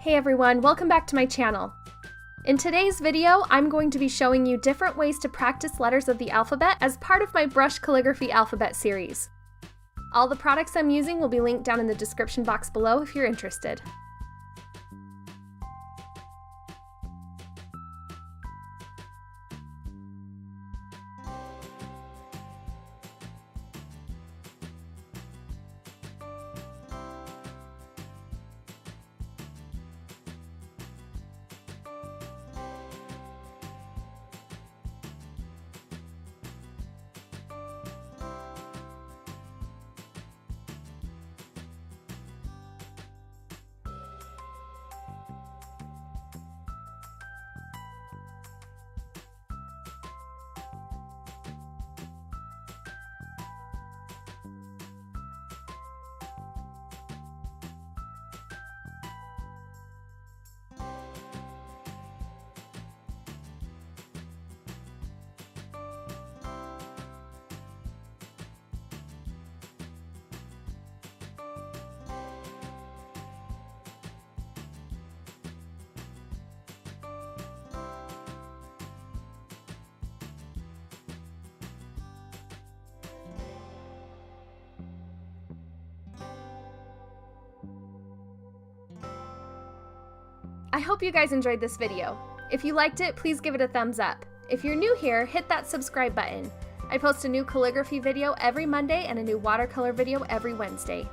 Hey everyone, welcome back to my channel. In today's video, I'm going to be showing you different ways to practice letters of the alphabet as part of my brush calligraphy alphabet series. All the products I'm using will be linked down in the description box below if you're interested. I hope you guys enjoyed this video. If you liked it, please give it a thumbs up. If you're new here, hit that subscribe button. I post a new calligraphy video every Monday and a new watercolor video every Wednesday.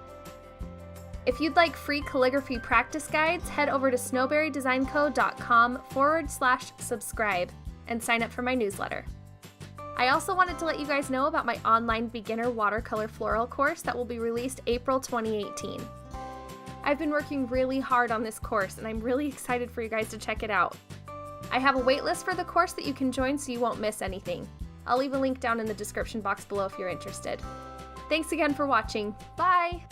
If you'd like free calligraphy practice guides, head over to snowberrydesignco.com/subscribe and sign up for my newsletter. I also wanted to let you guys know about my online beginner watercolor floral course that will be released April 2018. I've been working really hard on this course and I'm really excited for you guys to check it out. I have a waitlist for the course that you can join so you won't miss anything. I'll leave a link down in the description box below if you're interested. Thanks again for watching. Bye!